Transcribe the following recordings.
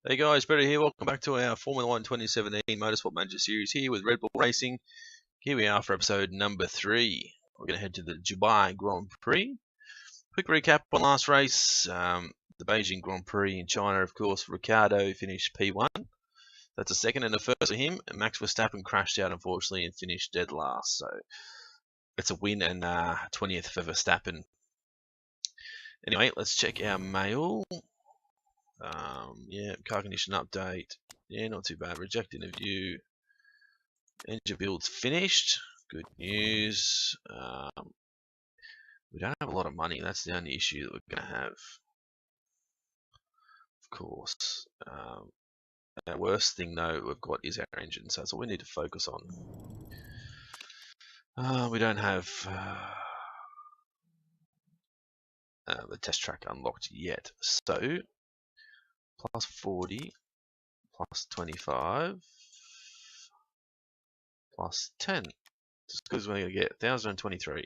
Hey guys, Better here. Welcome back to our Formula 1 2017 Motorsport Manager series here with Red Bull Racing. Here we are for episode number 3. We're going to head to the Dubai Grand Prix. Quick recap on last race. The Beijing Grand Prix in China, of course. Ricciardo finished P1. That's a second and a first for him. And Max Verstappen crashed out, unfortunately, and finished dead last. So it's a win and 20th for Verstappen. Anyway, let's check our mail. Yeah, car condition update. Yeah, not too bad. Reject interview. Engine build's finished. Good news. We don't have a lot of money. That's the only issue that we're going to have. Of course. The worst thing, though, we've got is our engine. So that's what we need to focus on. We don't have the test track unlocked yet. So, plus 40, plus 25, plus 10. Just because we're going to get 1,023.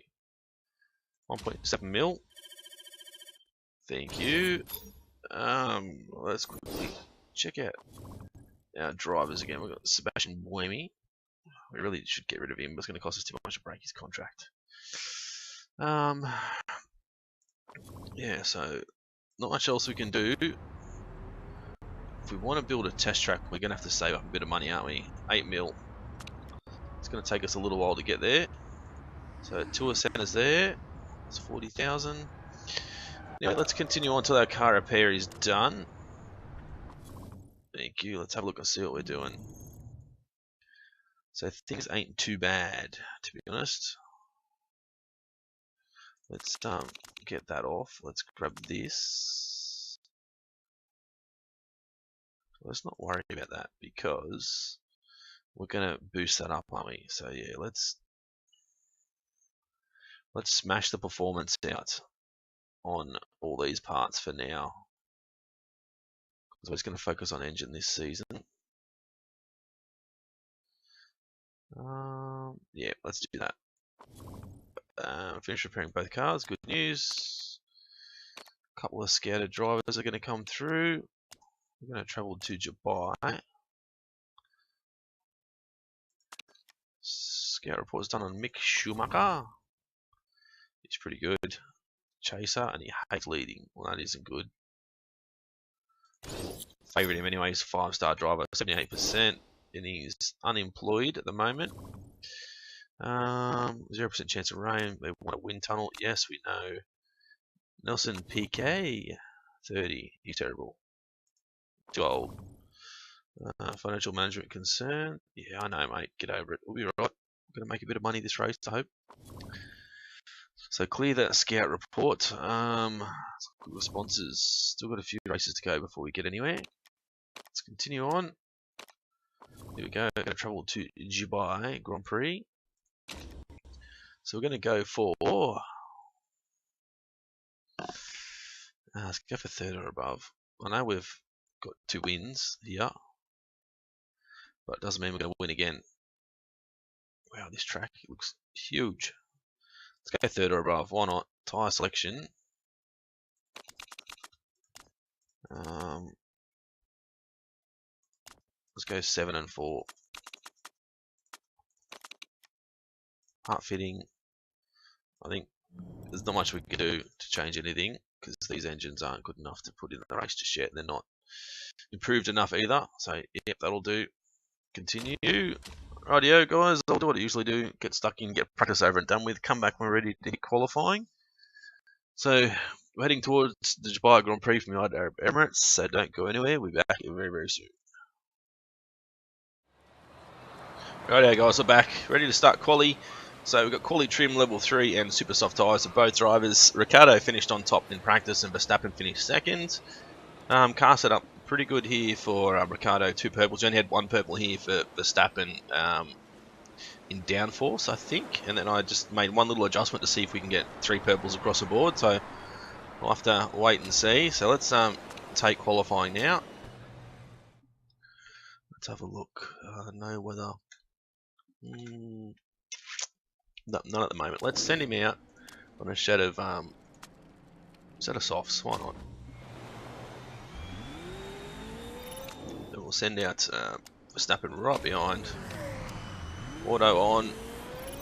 1.7 mil. Thank you. Let's quickly check out our drivers again. We've got Sebastian Buemi. We really should get rid of him, but it's going to cost us too much to break his contract. Yeah, so not much else we can do. If we want to build a test track, we're going to have to save up a bit of money, aren't we? 8 mil. It's going to take us a little while to get there. So Tour Centre's there. It's 40,000. Anyway, let's continue on till our car repair is done. Thank you. Let's have a look and see what we're doing. So things ain't too bad, to be honest. Let's get that off. Let's grab this. Let's not worry about that because we're gonna boost that up, aren't we? So yeah, let's smash the performance out on all these parts for now. So we're just going to focus on engine this season. Yeah, let's do that. Finish repairing both cars. Good news. A couple of scouted drivers are going to come through. We're going to travel to Dubai. Scout report is done on Mick Schumacher. He's pretty good. Chaser, and he hates leading. Well, that isn't good. Favourite him anyway. He's a 5-star driver, 78%, and he's unemployed at the moment. 0% chance of rain. They want a wind tunnel. Yes, we know. Nelson PK, 30. He's terrible. Too old. Financial management concern. Yeah, I know, mate. Get over it. We'll be right. We're gonna make a bit of money this race, I hope. So clear that scout report. Some good responses. Still got a few races to go before we get anywhere. Let's continue on. Here we go. We're going to travel to Dubai Grand Prix. So we're going to go for. Let's go for 3rd or above. I know we've got 2 wins here, but it doesn't mean we're going to win again. Wow, this track looks huge. Let's go 3rd or above. Why not? Tyre selection. Let's go 7 and 4. Part fitting. I think there's not much we can do to change anything because these engines aren't good enough to put in the race just yet. They're not improved enough either. So yep, that'll do. Continue. Rightio, guys. I'll do what I usually do. Get stuck in, get practice over and done with. Come back when we're ready to hit qualifying. So we're heading towards the Dubai Grand Prix from the United Arab Emirates. So don't go anywhere. We'll be back very, very soon. Rightio, guys. We're back. Ready to start quali. So we've got quali trim level 3 and super soft tyres for both drivers. Ricciardo finished on top in practice and Verstappen finished 2nd. Car setup pretty good here for Ricciardo. 2 purples. You only had 1 purple here for Verstappen in downforce, I think. And then I just made 1 little adjustment to see if we can get 3 purples across the board. So we'll have to wait and see. So let's take qualifying now. Let's have a look. No weather. No, not at the moment. Let's send him out on a set of softs. Why not? Then we'll send out Verstappen right behind. Auto on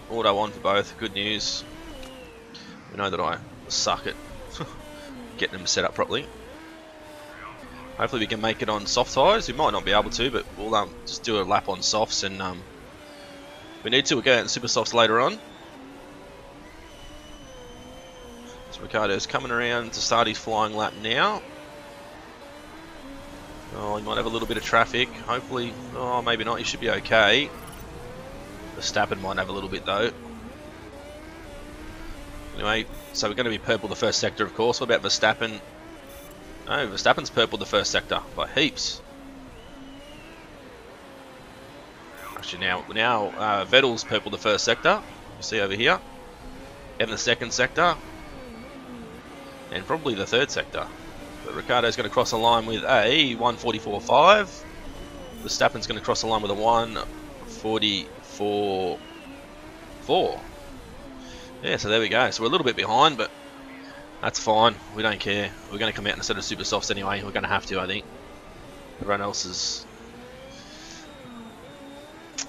for both. Good news. We know that I suck at getting them set up properly. Hopefully we can make it on soft tyres. We might not be able to, but we'll just do a lap on softs, and if we need to, we'll go out in super softs later on. So Ricciardo's coming around to start his flying lap now. Oh, he might have a little bit of traffic. Hopefully, oh, maybe not. He should be okay. Verstappen might have a little bit though. Anyway, so we're going to be purple the first sector, of course. What about Verstappen? Oh, Verstappen's purple the first sector by heaps. Actually, now Vettel's purple the first sector. You see over here, and the second sector, and probably the third sector. But Ricciardo's going to cross the line with a 1:44.5. Verstappen's going to cross the line with a 1:44.4. Yeah, so there we go. So we're a little bit behind, but that's fine. We don't care. We're going to come out instead of super softs anyway. We're going to have to, I think. Everyone else is...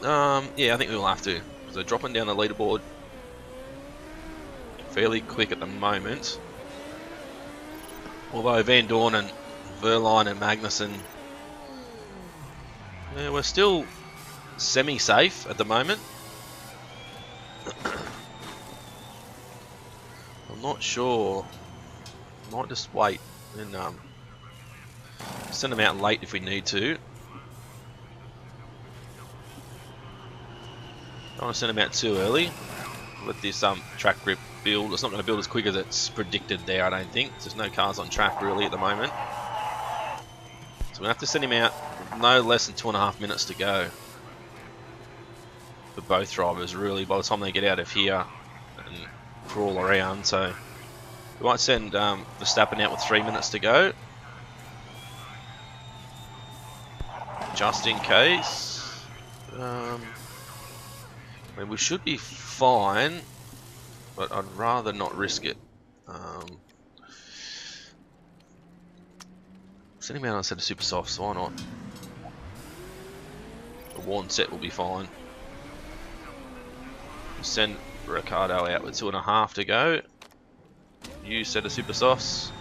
yeah, I think we will have to. So dropping down the leaderboard fairly quick at the moment. Although Van Dorn and Verline and Magnussen, yeah, we're still semi-safe at the moment. I'm not sure. Might just wait and send them out late if we need to. Don't want to send them out too early. Let this track grip build. It's not going to build as quick as it's predicted there, I don't think. There's no cars on track really at the moment. So we have to send him out with no less than 2.5 minutes to go. For both drivers really, by the time they get out of here and crawl around. So we might send Verstappen out with 3 minutes to go. Just in case. I mean, we should be fine, but I'd rather not risk it. Send him out on a set of super softs, why not? The worn set will be fine. Send Ricciardo out with 2.5 to go. New set of super softs.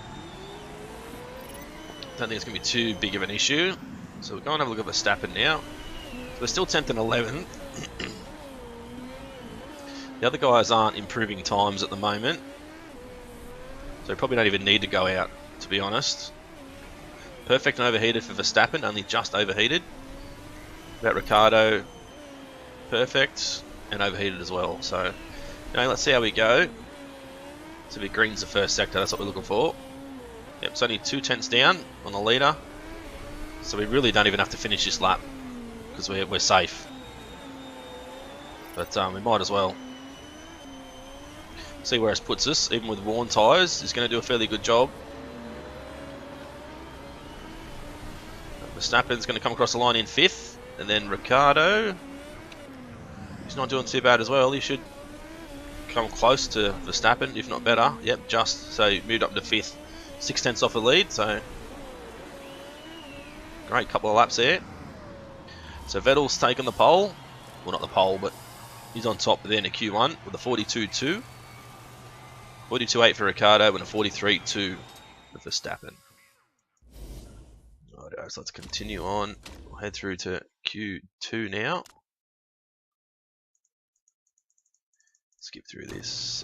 Don't think it's going to be too big of an issue. So we'll go and have a look at Verstappen now. So we're still 10th and 11th. The other guys aren't improving times at the moment, so we probably don't even need to go out, to be honest. Perfect and overheated for Verstappen, only just overheated. About Ricciardo, perfect and overheated as well. So, you know, let's see how we go. So if it greens the first sector, that's what we're looking for. Yep, it's only 2 tenths down on the leader, so we really don't even have to finish this lap because we're safe. But we might as well. See where it puts us, even with worn tyres. He's going to do a fairly good job. Verstappen's going to come across the line in 5th, and then Ricciardo. He's not doing too bad as well. He should come close to Verstappen, if not better. Yep, just so he moved up to 5th, 6 tenths off the lead. So great couple of laps there. So Vettel's taken the pole. Well, not the pole, but he's on top then at Q1 with a 42.2. 42.8 for Ricciardo and a 43.2 for Verstappen. Alright, so let's continue on. We'll head through to Q2 now. Skip through this.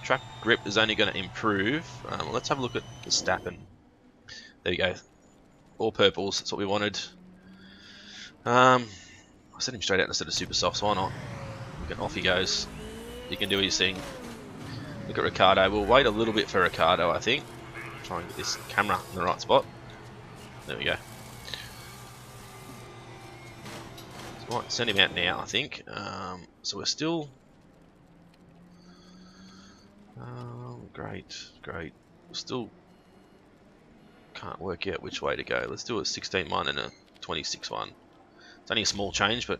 Track grip is only going to improve. Let's have a look at Verstappen. There we go. All purples, that's what we wanted. I'll send him straight out instead of super softs, why not? Off he goes. He can do his thing. Look at Ricciardo. We'll wait a little bit for Ricciardo, I think. Try and get this camera in the right spot. There we go. So might send him out now, I think. So we're still... great. We still can't work out which way to go. Let's do a 16.1 and a 26.1. It's only a small change, but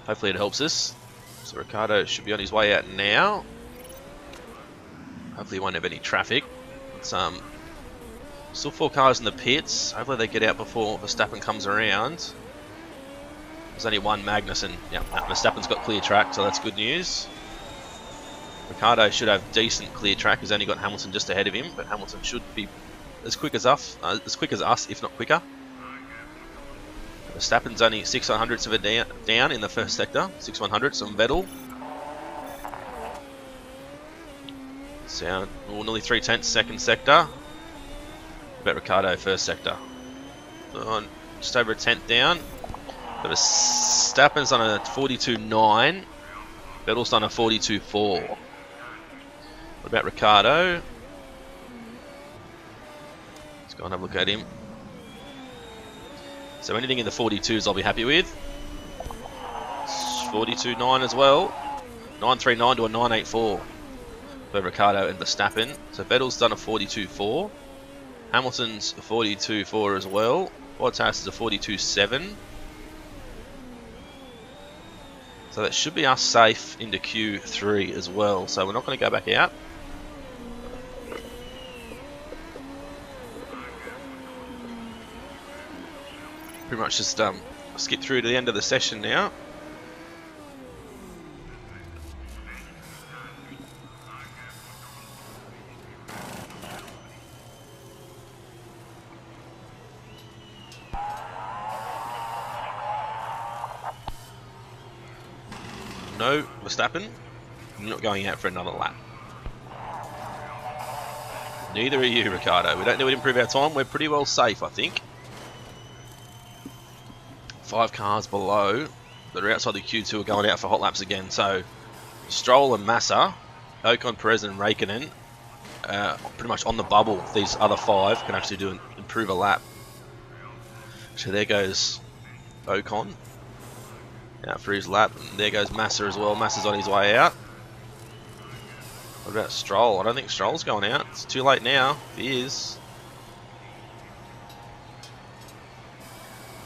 hopefully it helps us. So Ricciardo should be on his way out now. Hopefully he won't have any traffic. Let's Still 4 cars in the pits. Hopefully they get out before Verstappen comes around. There's only one Magnussen. Yeah, Verstappen's got clear track, so that's good news. Ricciardo should have decent clear track. He's only got Hamilton just ahead of him, but Hamilton should be as quick as us, if not quicker. Verstappen's only 6/100ths of a down in the first sector. 6/100ths on Vettel. So nearly 3/10 second sector. About Ricciardo first sector. Just over a tenth down. But Verstappen's on a 42.9. Vettel's on a 42.4. What about Ricciardo? Let's go and have a look at him. So anything in the 42s I'll be happy with. 42.9 as well. 9.39 to a 9.84 for Ricciardo and Verstappen. So Vettel's done a 42.4. Hamilton's a 42.4 as well. Bottas is a 42.7. So that should be us safe into Q3 as well. So we're not going to go back out. Pretty much just skip through to the end of the session now. No, Verstappen, you're not going out for another lap. Neither are you, Ricciardo. We don't need to improve our time. We're pretty well safe, I think. 5 cars below that are outside the Q2 are going out for hot laps again. So Stroll and Massa, Ocon, Perez and Raikkonen pretty much on the bubble. These other 5 can actually improve a lap. So there goes Ocon out for his lap, and there goes Massa as well. Massa's on his way out. What about Stroll? I don't think Stroll's going out. It's too late now. If he is.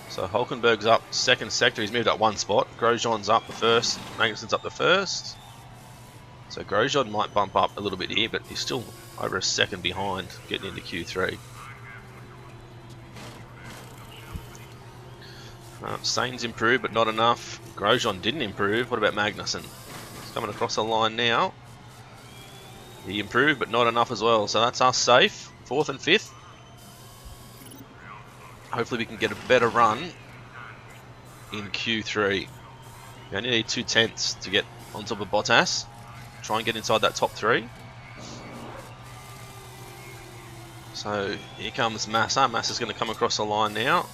So Hulkenberg's up second sector. He's moved up 1 spot. Grosjean's up the first. Magnussen's up the first. So Grosjean might bump up a little bit here, but he's still over a second behind getting into Q3. Sainz improved, but not enough. Grosjean didn't improve. What about Magnussen? He's coming across the line now. He improved, but not enough as well. So that's us safe. 4th and 5th. Hopefully we can get a better run in Q3. We only need 2 tenths to get on top of Bottas. Try and get inside that top 3. So here comes Massa. Massa's going to come across the line now.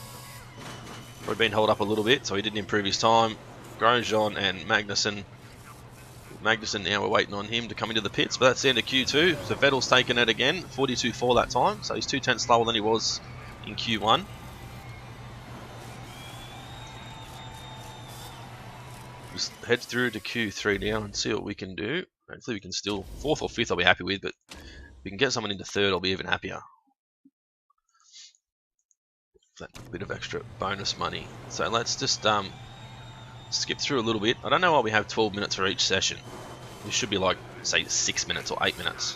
We've been held up a little bit, so he didn't improve his time. Grosjean and Magnussen. Magnussen now, we're waiting on him to come into the pits, but that's the end of Q2. So Vettel's taken it again, 42.4 that time, so he's 2 tenths slower than he was in Q1. Just head through to Q3 now and see what we can do. Hopefully we can still, 4th or 5th I'll be happy with, but if we can get someone into 3rd, I'll be even happier. That bit of extra bonus money. So let's just skip through a little bit. I don't know why we have 12 minutes for each session. This should be like, say, 6 minutes or 8 minutes.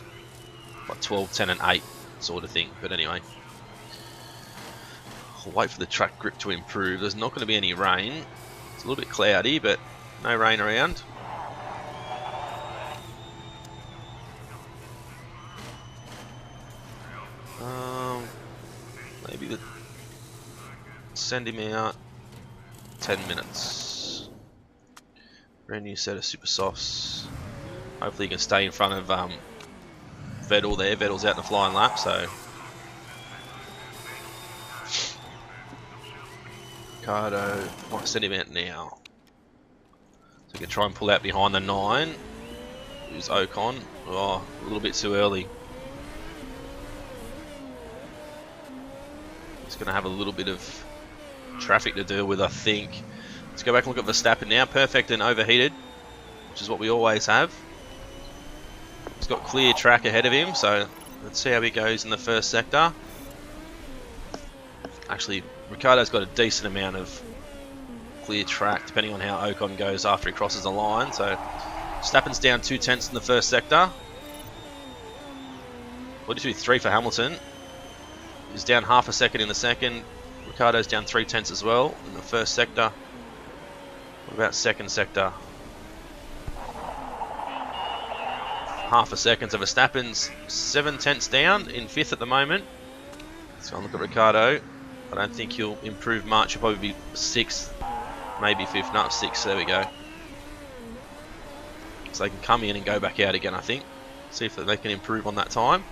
Like 12, 10 and 8 sort of thing. But anyway. I'll wait for the track grip to improve. There's not going to be any rain. It's a little bit cloudy, but no rain around. Maybe send him out 10 minutes. Brand new set of super softs. Hopefully he can stay in front of Vettel there. Vettel's out in the flying lap, so Ricardo might send him out now. So we can try and pull out behind the 9. Who's Ocon? Oh, a little bit too early. He's going to have a little bit of traffic to deal with, I think. Let's go back and look at Verstappen now. Perfect and overheated, which is what we always have. He's got clear track ahead of him, so let's see how he goes in the first sector. Actually, Ricciardo's got a decent amount of clear track, depending on how Ocon goes after he crosses the line. So Verstappen's down 2 tenths in the first sector. 42.3 for Hamilton. is down half a second in the second. Ricciardo's down 3/10 as well in the first sector. What about second sector? Half a second. So Verstappen's 7/10 down in 5th at the moment. So I'll look at Ricciardo. I don't think he'll improve much. He'll probably be 6th, maybe 5th, not 6th. There we go. So they can come in and go back out again, I think. See if they can improve on that time.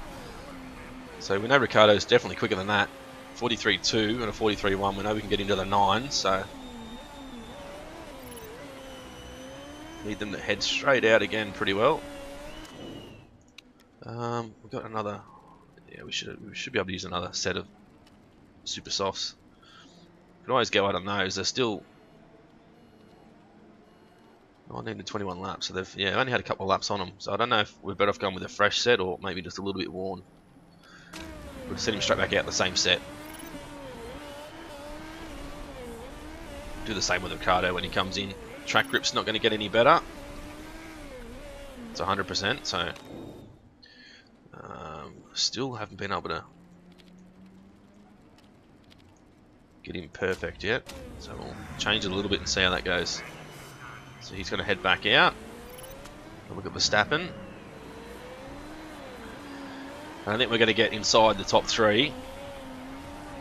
So we know Ricciardo's definitely quicker than that. 43.2 and a 43.1. We know we can get into the 9, so need them to head straight out again pretty well. We've got another. Yeah, we should be able to use another set of super softs. We can always go out on those. They're still 19 to 21 laps, so they've only had a couple of laps on them. So I don't know if we're better off going with a fresh set or maybe just a little bit worn. We'll send him straight back out the same set. Do the same with Ricciardo when he comes in. Track grip's not going to get any better. It's 100%, so still haven't been able to get him perfect yet. So we'll change it a little bit and see how that goes. So he's going to head back out. Look at Verstappen. I think we're going to get inside the top 3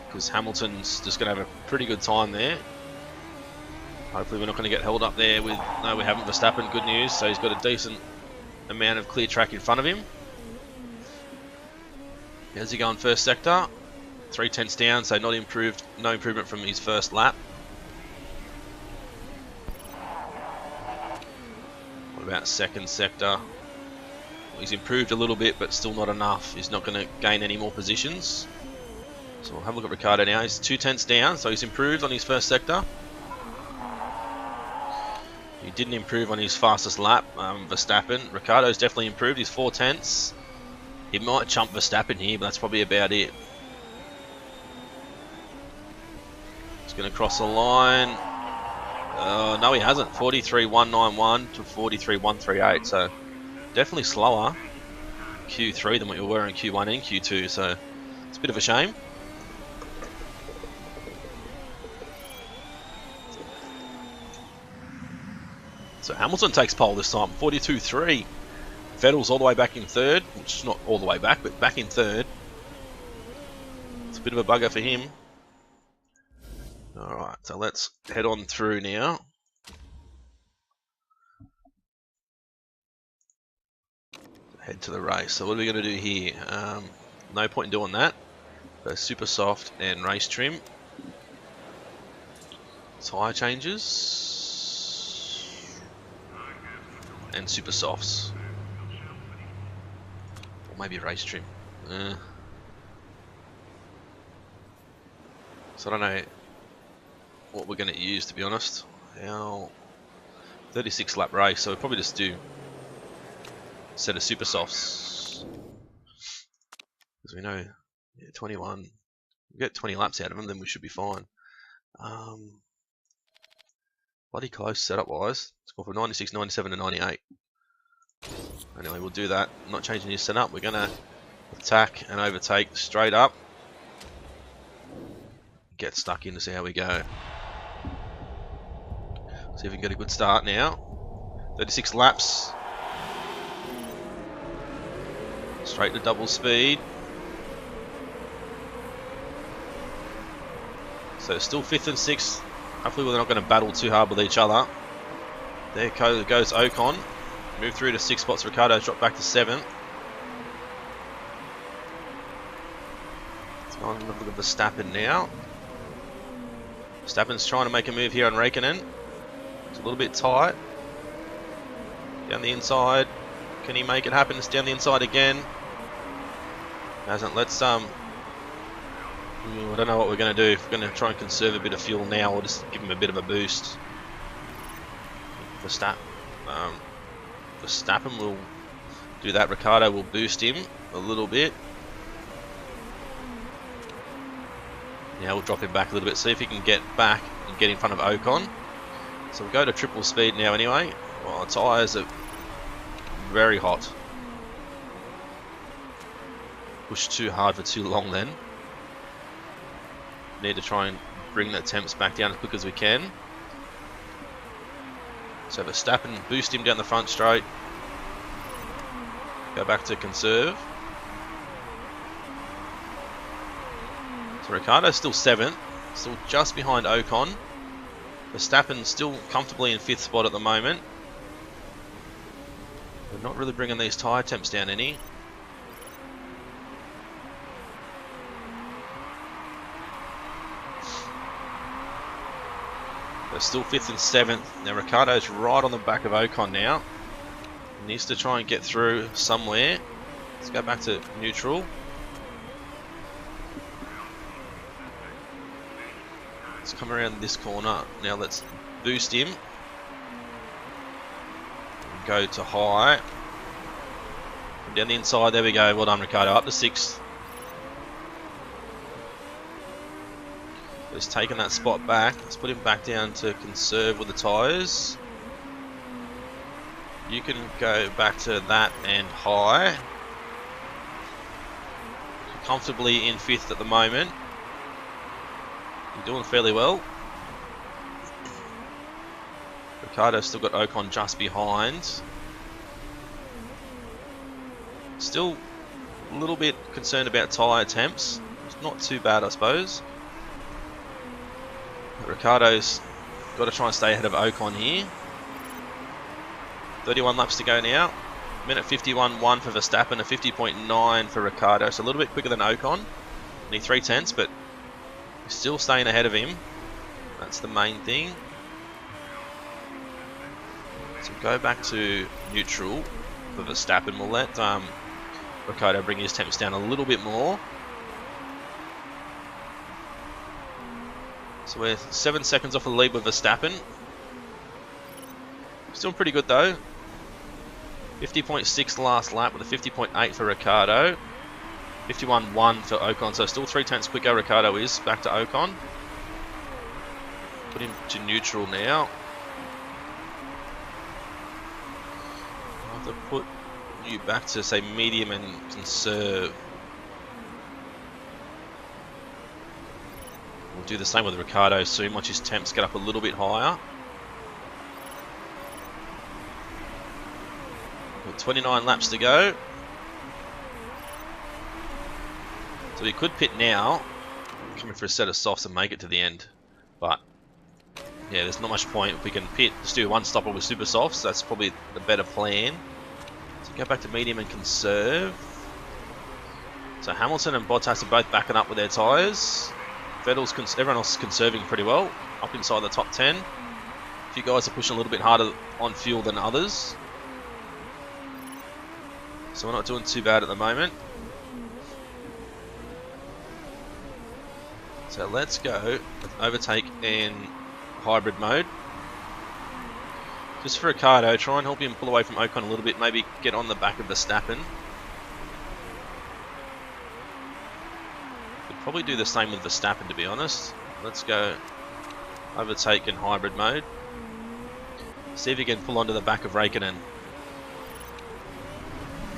because Hamilton's just going to have a pretty good time there. Hopefully we're not going to get held up there with... No, we haven't. Verstappen, good news. So he's got a decent amount of clear track in front of him. How's he going first sector? 3/10 down, so no improvement from his first lap. What about second sector? Well, he's improved a little bit, but still not enough. He's not going to gain any more positions. So we'll have a look at Ricciardo now. He's 2/10 down, so he's improved on his first sector. He didn't improve on his fastest lap, Verstappen. Ricciardo's definitely improved. He's 4/10. He might jump Verstappen here, but that's probably about it. He's going to cross the line. No, he hasn't. 43.191 to 43.138. So definitely slower Q3 than what we were in Q1 and Q2. So it's a bit of a shame. So Hamilton takes pole this time, 42.3. Vettel's all the way back in 3rd, which is not all the way back, but back in 3rd. It's a bit of a bugger for him. Alright, so let's head on through now. Head to the race. So what are we going to do here? No point in doing that. So super soft and race trim. Tyre changes. And super softs. Or maybe race trim. So I don't know what we're going to use, to be honest. Our 36 lap race, so we'll probably just do a set of super softs. Because we know 21, we get 20 laps out of them, then we should be fine. Bloody close setup wise. Let's go from 96, 97 to 98. Anyway, we'll do that. I'm not changing his setup. We're going to attack and overtake straight up. Get stuck in to see how we go. See if we can get a good start now. 36 laps. Straight to double speed. So still 5th and 6th. Hopefully we're not going to battle too hard with each other. There goes Ocon. Move through to 6 spots. Ricciardo's dropped back to 7th. Let's go and look at Verstappen now. Verstappen's trying to make a move here on Raikkonen. It's a little bit tight. Down the inside. Can he make it happen? It's down the inside again. Hasn't. Let's I don't know what we're going to do. If we're going to try and conserve a bit of fuel now, or just give him a bit of a boost. Verstappen will do that. Ricciardo will boost him a little bit. Now we'll drop him back a little bit, see if he can get back and get in front of Ocon. So we'll go to triple speed now anyway. Well, the tyres are very hot. Pushed too hard for too long then. Need to try and bring that temps back down as quick as we can. So Verstappen, boost him down the front straight. Go back to conserve. So Ricciardo's still 7th, still just behind Ocon. Verstappen still comfortably in 5th spot at the moment. We're not really bringing these tyre temps down any. They're still 5th and 7th. Now Ricciardo's right on the back of Ocon now. He needs to try and get through somewhere. Let's go back to neutral. Let's come around this corner. Now let's boost him. Go to high. Down the inside, there we go. Well done, Ricciardo. Up to 6th. He's taken that spot back. Let's put him back down to conserve with the tyres. You can go back to that and high. Comfortably in 5th at the moment. You're doing fairly well. Ricciardo's still got Ocon just behind. Still a little bit concerned about tyre temps. It's not too bad, I suppose. Ricciardo's got to try and stay ahead of Ocon here. 31 laps to go now. Minute 51.1 for Verstappen, a 50.9 for Ricciardo. So a little bit quicker than Ocon. Only 3/10, but he's still staying ahead of him. That's the main thing. So go back to neutral for Verstappen. We'll let Ricciardo bring his temps down a little bit more. So we're 7 seconds off the lead with Verstappen. Still pretty good though. 50.6 last lap with a 50.8 for Ricciardo. 51.1 for Ocon, so still 3/10 quicker Ricciardo is. Back to Ocon. Put him to neutral now. I'll have to put you back to say medium and conserve. We'll do the same with Ricciardo soon once his temps get up a little bit higher. 29 laps to go. So we could pit now, coming for a set of softs and make it to the end. But yeah, there's not much point. If we can pit, just do one stopper with super softs, that's probably the better plan. So go back to medium and conserve. So Hamilton and Bottas are both backing up with their tyres. Everyone else is conserving pretty well, up inside the top 10. A few guys are pushing a little bit harder on fuel than others. So we're not doing too bad at the moment. So let's go overtake in hybrid mode. Just for Ricciardo, try and help him pull away from Ocon a little bit, maybe get on the back of Verstappen. Could probably do the same with Verstappen, to be honest. Let's go overtake in hybrid mode. See if he can pull onto the back of Raikkonen.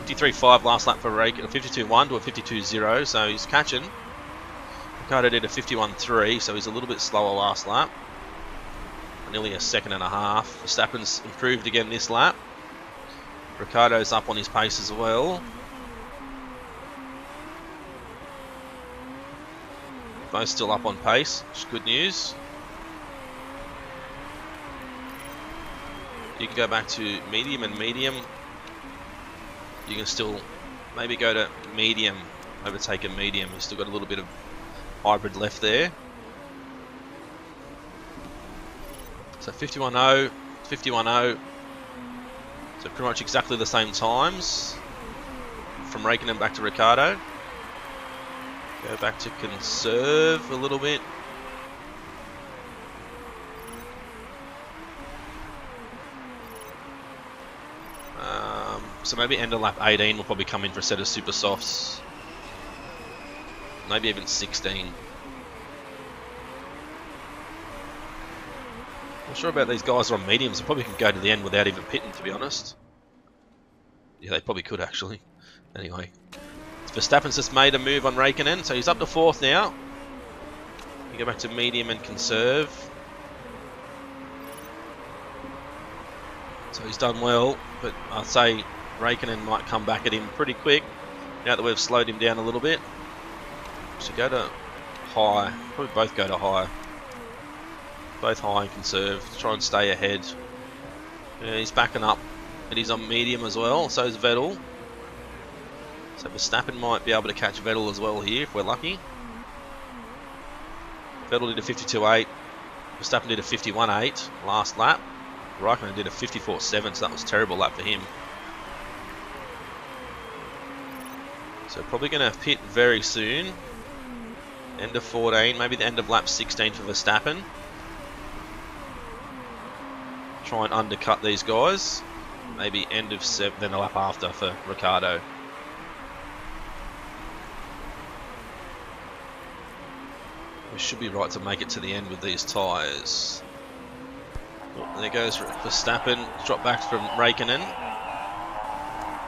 53.5 last lap for Raikkonen, 52.1 to a 52.0, so he's catching. Ricciardo did a 51.3, so he's a little bit slower last lap. Nearly a second and a half. Verstappen's improved again this lap. Ricciardo's up on his pace as well. Both still up on pace, which is good news. You can go back to medium and medium. You can still maybe go to medium, overtake a medium. You've still got a little bit of hybrid left there. So 51.0, 51.0. So pretty much exactly the same times. From Raikkonen back to Ricciardo. Go back to conserve a little bit. So maybe end of lap 18 will probably come in for a set of super softs. Maybe even 16. Not sure about these guys on mediums. They probably can go to the end without even pitting, to be honest. Yeah, they probably could actually. Anyway, Verstappen's just made a move on Raikkonen, so he's up to 4th now. You go back to medium and conserve. So he's done well, but I'd say Raikkonen might come back at him pretty quick now that we've slowed him down a little bit. So go to high, probably both go to high. Both high and conserve, try and stay ahead. Yeah, he's backing up, and he's on medium as well, so is Vettel. So Verstappen might be able to catch Vettel as well here if we're lucky. Vettel did a 52.8, Verstappen did a 51.8 last lap. Raikkonen did a 54.7, so that was a terrible lap for him. So probably going to pit very soon. End of 14, maybe the end of lap 16 for Verstappen. Try and undercut these guys. Maybe end of 7, then the lap after for Ricciardo. We should be right to make it to the end with these tyres. Oh, there goes Verstappen. Drop back from Raikkonen.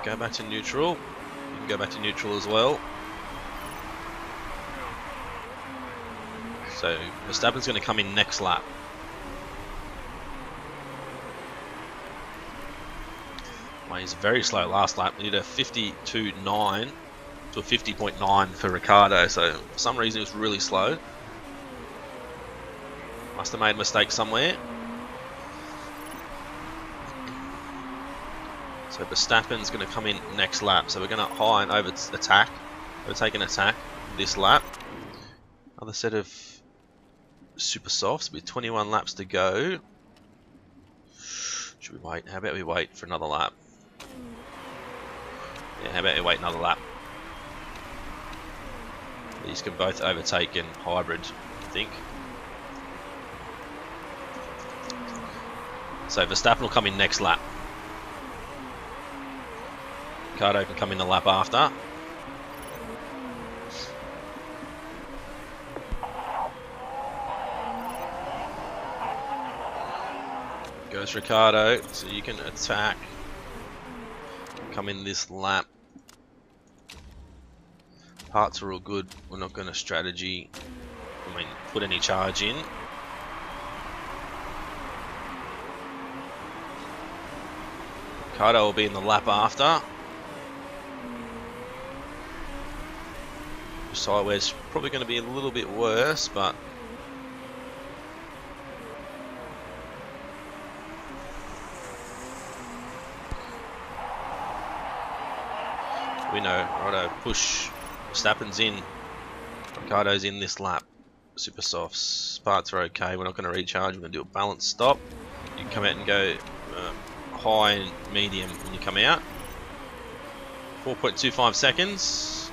Go back to neutral. You can go back to neutral as well. So Verstappen's going to come in next lap. Well, he's very slow last lap. We did a 52.9 to a 50.9 for Ricciardo. So for some reason it was really slow. Must have made a mistake somewhere. So Verstappen's going to come in next lap. So we're going to high and overtake an attack this lap. Another set of super softs with 21 laps to go. Should we wait? How about we wait for another lap? Yeah, how about we wait another lap? These can both overtake in hybrid, I think. So Verstappen will come in next lap. Ricciardo can come in the lap after. Goes Ricciardo, so you can attack. Come in this lap. Parts are all good. We're not going to strategy. Put any charge in. Ricciardo will be in the lap after. Sideways probably going to be a little bit worse, but we know, righto, push. Verstappen's in. Ricciardo's in this lap. Super softs. Parts are okay. We're not going to recharge. We're going to do a balance stop. You can come out and go high and medium when you come out. 4.25 seconds.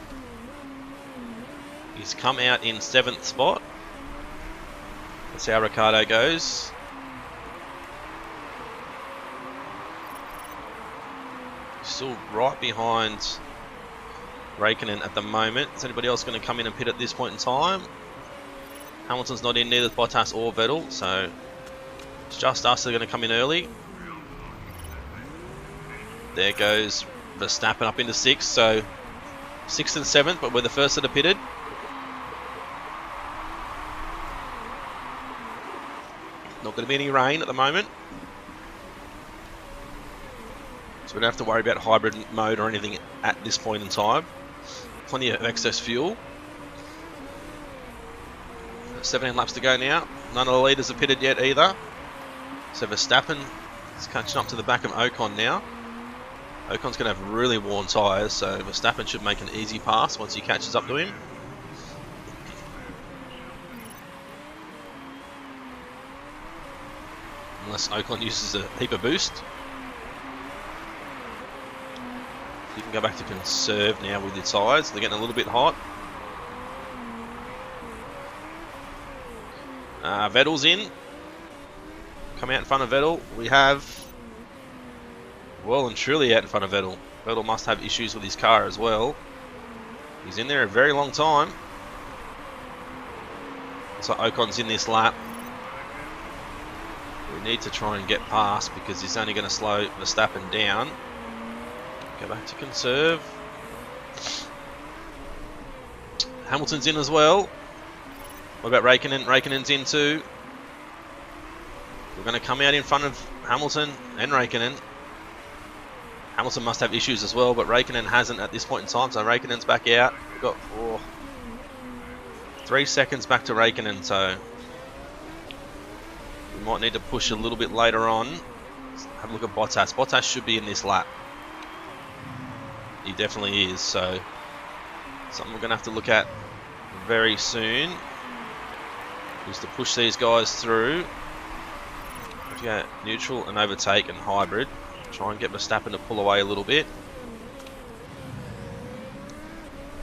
He's come out in 7th spot. That's how Ricciardo goes. Still right behind Raikkonen at the moment. Is anybody else going to come in and pit at this point in time? Hamilton's not in, neither Bottas or Vettel, so it's just us that are going to come in early. There goes Verstappen up into 6th, so 6th and 7th, but we're the first that are pitted. Not going to be any rain at the moment, so we don't have to worry about hybrid mode or anything at this point in time. Plenty of excess fuel. 17 laps to go now. None of the leaders are pitted yet either. So Verstappen is catching up to the back of Ocon now. Ocon's going to have really worn tyres, so Verstappen should make an easy pass once he catches up to him. Unless Ocon uses a heap of boost. You can go back to conserve now with your tyres. They're getting a little bit hot. Vettel's in. Come out in front of Vettel. We have well and truly out in front of Vettel. Vettel must have issues with his car as well. He's in there a very long time. So Ocon's in this lap. We need to try and get past because he's only going to slow Verstappen down. Go back to conserve. Hamilton's in as well. What about Raikkonen? Raikkonen's in too. We're going to come out in front of Hamilton and Raikkonen. Hamilton must have issues as well, but Raikkonen hasn't at this point in time, so Raikkonen's back out. We've got 3 seconds back to Raikkonen, so we might need to push a little bit later on. Let's have a look at Bottas. Bottas should be in this lap. He definitely is, so something we're going to have to look at very soon is to push these guys through. Get neutral and overtake and hybrid. Try and get Verstappen to pull away a little bit.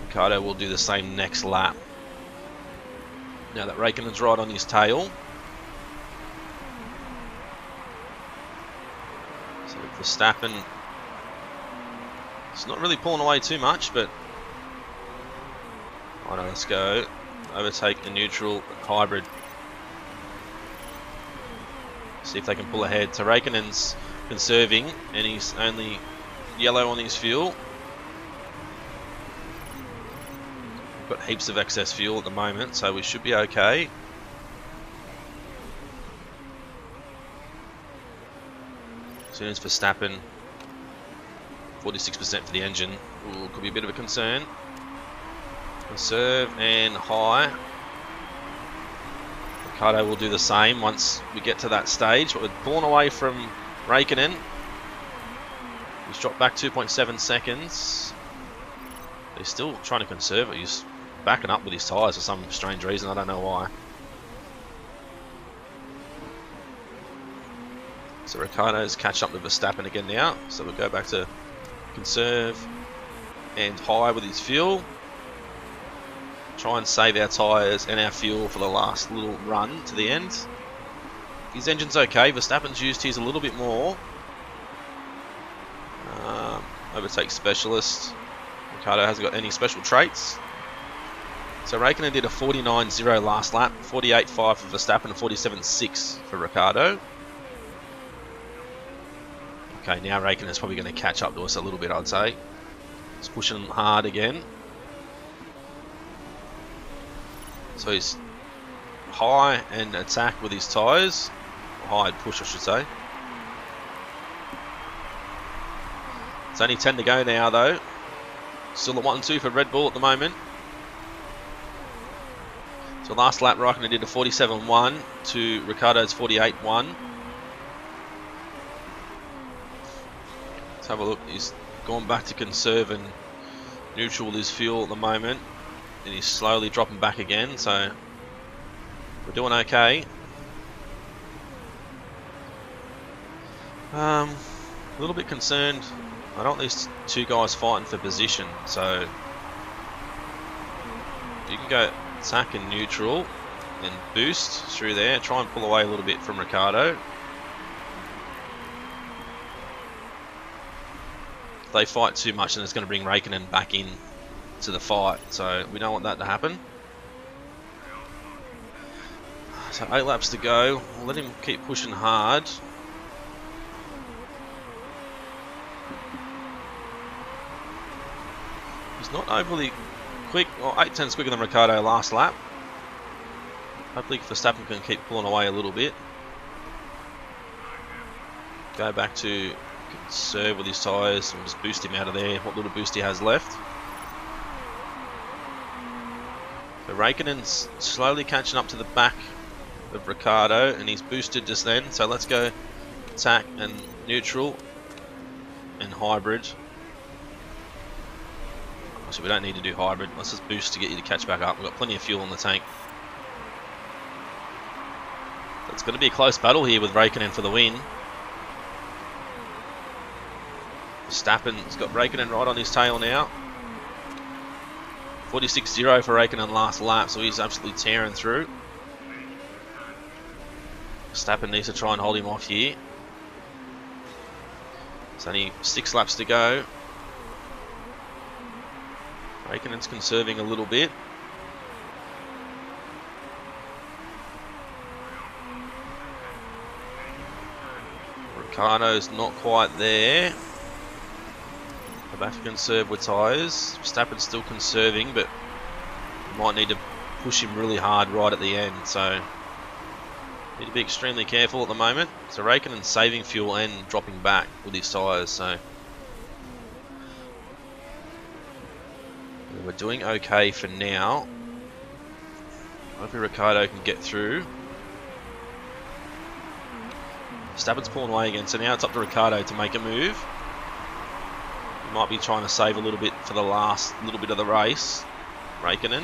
Ricciardo will do the same next lap. Now that Raikkonen's right on his tail. So Verstappen, it's not really pulling away too much, but alright, let's go. Overtake and neutral and hybrid. See if they can pull ahead. So Raikkonen's conserving and he's only yellow on his fuel. We've got heaps of excess fuel at the moment, so we should be okay. As soon as Verstappen, 46% for the engine. Ooh, could be a bit of a concern. Conserve and high. Ricciardo will do the same once we get to that stage, but we're pulling away from Raikkonen. He's dropped back 2.7 seconds. He's still trying to conserve it. He's backing up with his tyres for some strange reason. I don't know why. So Ricciardo's catch up with Verstappen again now. So we'll go back to conserve and high with his fuel. Try and save our tyres and our fuel for the last little run to the end. His engine's okay. Verstappen's used his a little bit more. Overtake specialist. Ricciardo hasn't got any special traits. So Raikkonen did a 49.0 last lap, 48.5 for Verstappen, and 47.6 for Ricciardo. Okay, now Raikkonen's probably going to catch up to us a little bit, I'd say. He's pushing hard again. So he's high and attack with his tyres. High and push, I should say. It's only 10 to go now, though. Still at 1-2 for Red Bull at the moment. So last lap, Raikkonen did a 47.1 to Ricciardo's 48.1. Let's have a look. He's gone back to conserve and neutral with his fuel at the moment. And he's slowly dropping back again, so we're doing okay. A little bit concerned. I don't want these two guys fighting for position, so you can go attack and neutral and boost through there. Try and pull away a little bit from Ricciardo. If they fight too much, then it's going to bring Raikkonen back in to the fight, so we don't want that to happen. So 8 laps to go. We'll let him keep pushing hard. He's not overly quick. Well, 8/10's quicker than Ricciardo last lap. Hopefully Verstappen can keep pulling away a little bit. Go back to conserve with his tyres and just boost him out of there, what little boost he has left. So Raikkonen's slowly catching up to the back of Ricciardo, and he's boosted just then. So let's go attack and neutral and hybrid. So we don't need to do hybrid. Let's just boost to get you to catch back up. We've got plenty of fuel in the tank. It's going to be a close battle here with Raikkonen for the win. Verstappen's got Raikkonen right on his tail now. 46.0 for Raikkonen last lap, so he's absolutely tearing through. Verstappen needs to try and hold him off here. There's only 6 laps to go. Raikkonen's conserving a little bit. Ricciardo's not quite there. Go back to conserve with tyres. Verstappen's still conserving, but might need to push him really hard right at the end. So need to be extremely careful at the moment. So Raikkonen's saving fuel and dropping back with his tyres. So we're doing okay for now. Hopefully Ricciardo can get through. Verstappen's pulling away again, so now it's up to Ricciardo to make a move. He might be trying to save a little bit for the last little bit of the race. Raikkonen.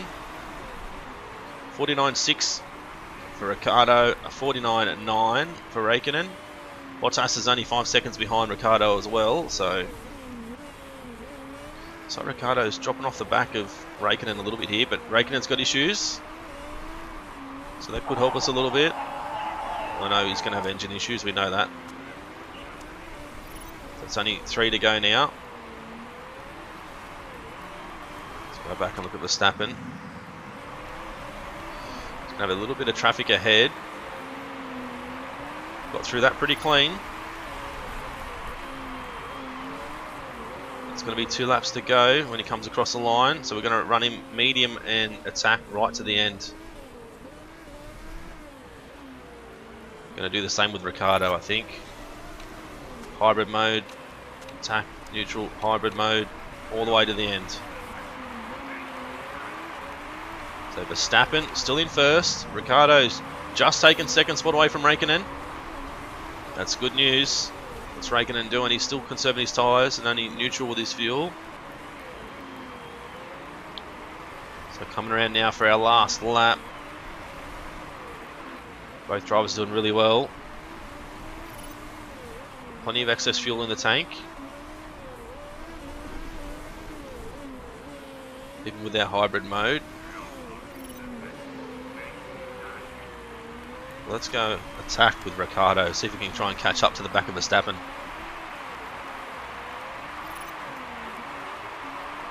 49.6 for Ricciardo, 49.9 for Raikkonen. Bottas is only 5 seconds behind Ricciardo as well, so Ricciardo's dropping off the back of Raikkonen a little bit here, but Raikkonen's got issues. So that could help us a little bit. I know he's going to have engine issues, we know that. So it's only 3 to go now. Let's go back and look at Verstappen. He's going to have a little bit of traffic ahead. Got through that pretty clean. It's going to be 2 laps to go when he comes across the line. So we're going to run him medium and attack right to the end. Going to do the same with Ricciardo, I think. Hybrid mode, attack, neutral, hybrid mode, all the way to the end. So Verstappen still in first. Ricciardo's just taken second spot away from Raikkonen. That's good news. What's Raikkonen doing? He's still conserving his tyres and only neutral with his fuel. So coming around now for our last lap. Both drivers doing really well. Plenty of excess fuel in the tank. Even with our hybrid mode. Let's go attack with Ricciardo. See if we can try and catch up to the back of Verstappen.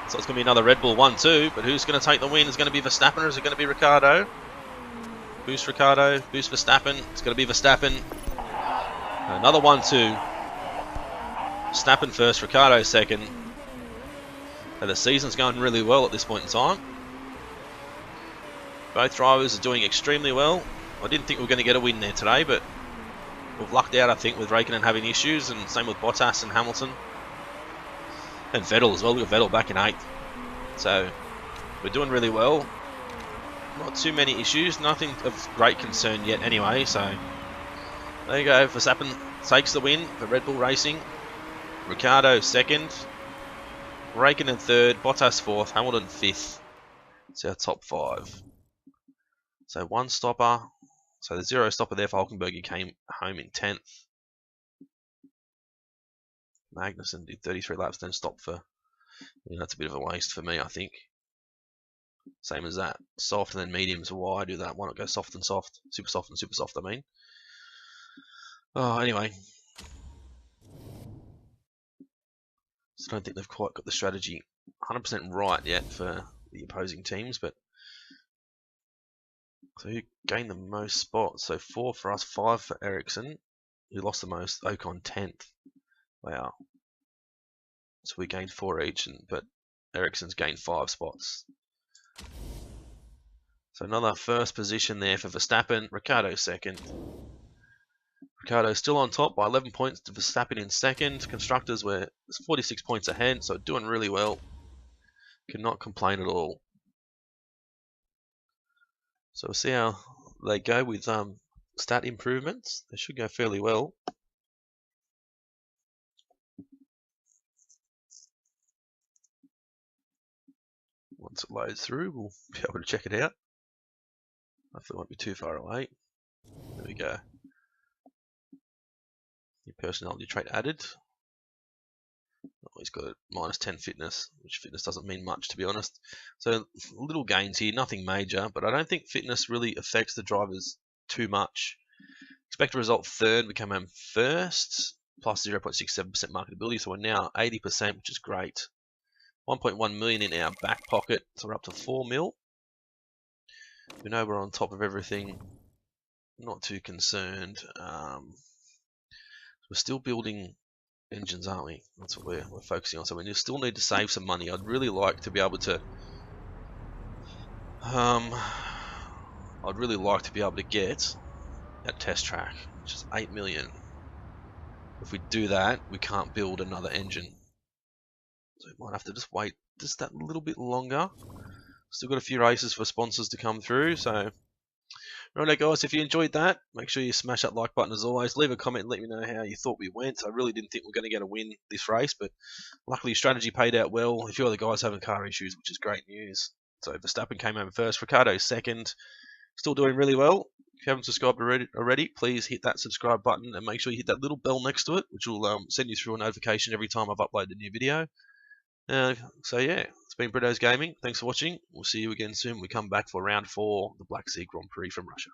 So it's going to be another Red Bull 1-2. But who's going to take the win? Is it going to be Verstappen or is it going to be Ricciardo? Boost Ricciardo, boost Verstappen. It's going to be Verstappen. Another 1-2. Verstappen first, Ricciardo second. And the season's going really well at this point in time. Both drivers are doing extremely well. I didn't think we were going to get a win there today, but we've lucked out, I think, with Raikkonen having issues, and same with Bottas and Hamilton. And Vettel as well. We've got Vettel back in 8th. So we're doing really well. Not too many issues, nothing of great concern yet anyway, so there you go. Verstappen takes the win for Red Bull Racing. Ricciardo second, Raikkonen third, Bottas fourth, Hamilton fifth. It's our top 5. So 1 stopper, so the 0 stopper there for Hulkenberg, he came home in 10th. Magnussen did 33 laps, then stopped for, that's a bit of a waste for me, I think. Same as that. Soft and then medium. So why do that? Why not go soft and soft? Super soft and super soft, I mean. Oh, anyway. So I don't think they've quite got the strategy 100% right yet for the opposing teams, but so who gained the most spots? So 4 for us, 5 for Ericsson. Who lost the most? Ocon 10th. Wow. So we gained 4 each, but Ericsson's gained 5 spots. So another first position there for Verstappen. Ricciardo second. Ricciardo still on top by 11 points to Verstappen in second. Constructors were 46 points ahead, so doing really well. Cannot complain at all. So we'll see how they go with stat improvements. They should go fairly well. Once it loads through, we'll be able to check it out. Hopefully it won't be too far away. There we go. Your personality trait added. Oh, he's got a -10 fitness, which fitness doesn't mean much, to be honest. So little gains here, nothing major, but I don't think fitness really affects the drivers too much. Expected result third, we came home first, plus 0.67% marketability, so we're now 80%, which is great. 1.1 million in our back pocket, so we're up to 4 mil. We know we're on top of everything, not too concerned. We're still building engines, aren't we? That's what we're focusing on. So we still need to save some money. I'd really like to be able to I'd really like to be able to get that test track, which is 8 million. If we do that, we can't build another engine. So we might have to just wait just that little bit longer. Still got a few races for sponsors to come through, so right, guys, if you enjoyed that, make sure you smash that like button as always. Leave a comment and let me know how you thought we went. I really didn't think we were going to get a win this race, but luckily strategy paid out well. A few other guys having car issues, which is great news. So Verstappen came over first, Ricardo second, still doing really well. If you haven't subscribed already, please hit that subscribe button and make sure you hit that little bell next to it, which will send you through a notification every time I've uploaded a new video. So yeah, it's been Brito's Gaming. Thanks for watching. We'll see you again soon when we come back for round 4, the Black Sea Grand Prix from Russia.